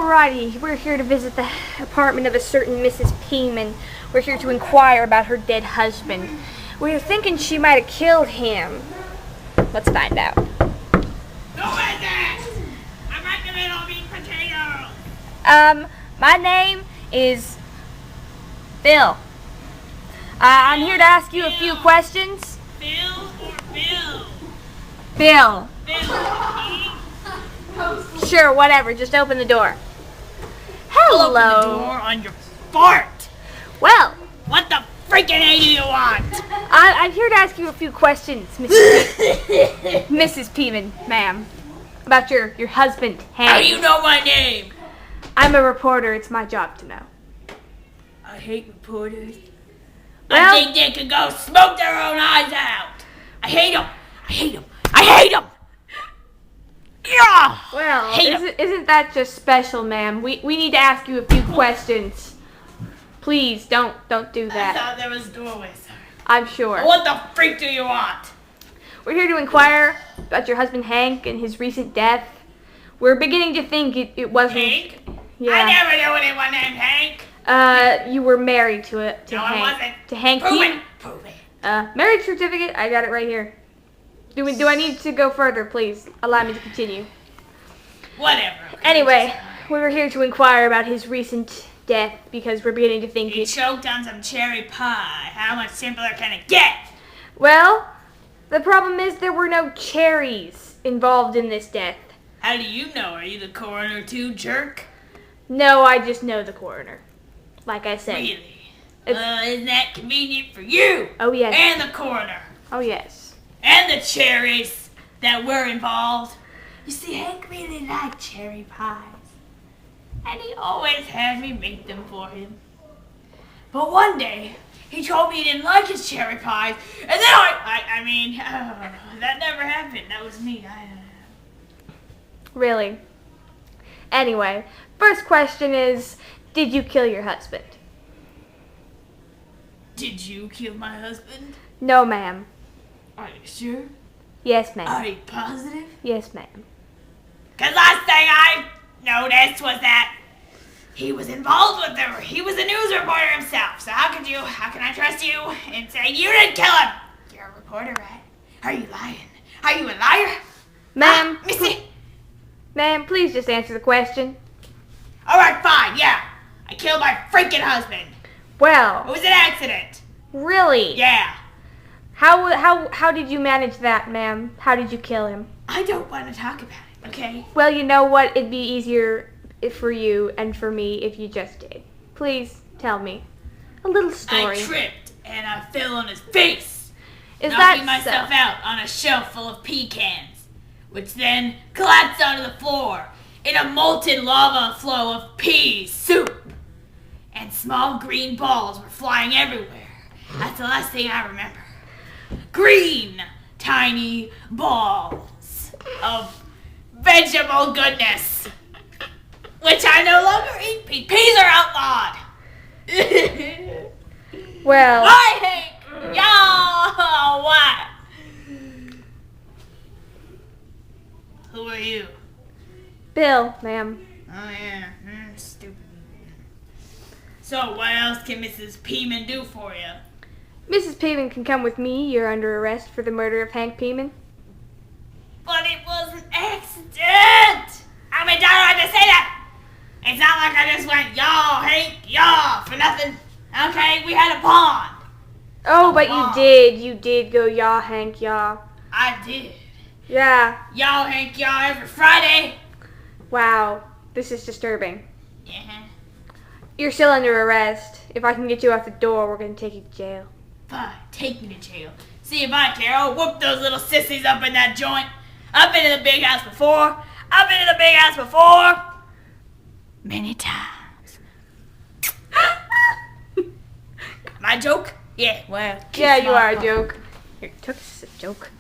Alrighty, we're here to visit the apartment of a certain Mrs. Peeman. We're here to inquire about her dead husband. We're thinking she might have killed him. Let's find out. Who is it? I'm right in the middle of eating potatoes. My name is Bill. I'm here to ask you a few questions. Bill or Bill? Bill. Bill. Sure, whatever. Just open the door. Open the Hello. door on your fart. Well, What the freaking A do you want? I'm here to ask you a few questions, Mrs. Peeman, ma'am, about your husband, Hank. How do you know my name? I'm a reporter. It's my job to know. I hate reporters. Well- I think they could go smoke their own eyes out. I hate them. I hate them. I hate them. Yeah. Well, Hate 'em. isn't that just special, ma'am? We need to ask you a few questions. Please, don't do I that. thought there was doorways. I'm sure. What the freak do you want? We're here to inquire about your husband, Hank, and his recent death. We're beginning to think it wasn't... Hank? I Yeah. never knew anyone named Hank. You were married to No, I Hank. wasn't. To Hank Prove Peeman. it. Prove it. Marriage certificate. I got it right here. Do I need to go further, please? Allow me to continue. Whatever. Okay. Anyway, we were here to inquire about his recent death because we're beginning to think He choked on some cherry pie. How much simpler can it get? Well, the problem is there were no cherries involved in this death. How do you know? Are you the coroner too, jerk? No, I just know the coroner. Like I said. Really? It's- Isn't that convenient for you? Oh, yes. And the coroner. Oh, yes. And the cherries that were involved. You see, Hank really liked cherry pies. And he always had me make them for him. But one day, he told me he didn't like his cherry pies. And then that never happened. That was me. Really. Anyway, first question is, did you kill your husband? Did you kill my husband? No, ma'am. Are you sure? Yes, ma'am. Are you positive? Yes, ma'am. Because last thing I noticed was that he was involved with her. He was a news reporter himself. So how can I trust you in saying you didn't kill him? You're a reporter, right? Are you lying? Are you a liar? Ma'am, Missy? ma'am, please just answer the question. Alright, fine, yeah. I killed my freaking husband. It Well, was an accident. really? Yeah. How did you manage that, ma'am? How did you kill him? I don't want to talk about it, okay? Well, you know what? It'd be easier for you and for me if you just did. Please tell me a little story. I tripped and I fell on his face. Is knocking that myself so? out on a shelf full of pecans, which then collapsed onto the floor in a molten lava flow of pea soup. And small green balls were flying everywhere. That's the last thing I remember. Green, tiny balls of vegetable goodness, which I no longer eat. Peas are outlawed. Well, Why, Hank? Y'all, what? Who are you? Bill, ma'am. Oh, yeah. Stupid. So, what else can Mrs. Peeman do for you? Mrs. Peeman can come with me. You're under arrest for the murder of Hank Peeman. But it was an accident! How many times do I have to say that? It's not like I just went, y'all, Hank, y'all, for nothing. Okay, we had a bond. Oh, but Mom. you did go yaw, Hank, yaw. I did. Yeah. Y'all, Hank, y'all, every Friday. Wow, this is disturbing. Yeah. You're still under arrest. If I can get you out the door, we're gonna take you to jail. Fine, take me to jail. See if I care. I'll whoop those little sissies up in that joint. I've been in the big house before. Many times. My joke? Yeah, well. Yeah, kiss you my are a butt. joke. Here, took us a joke.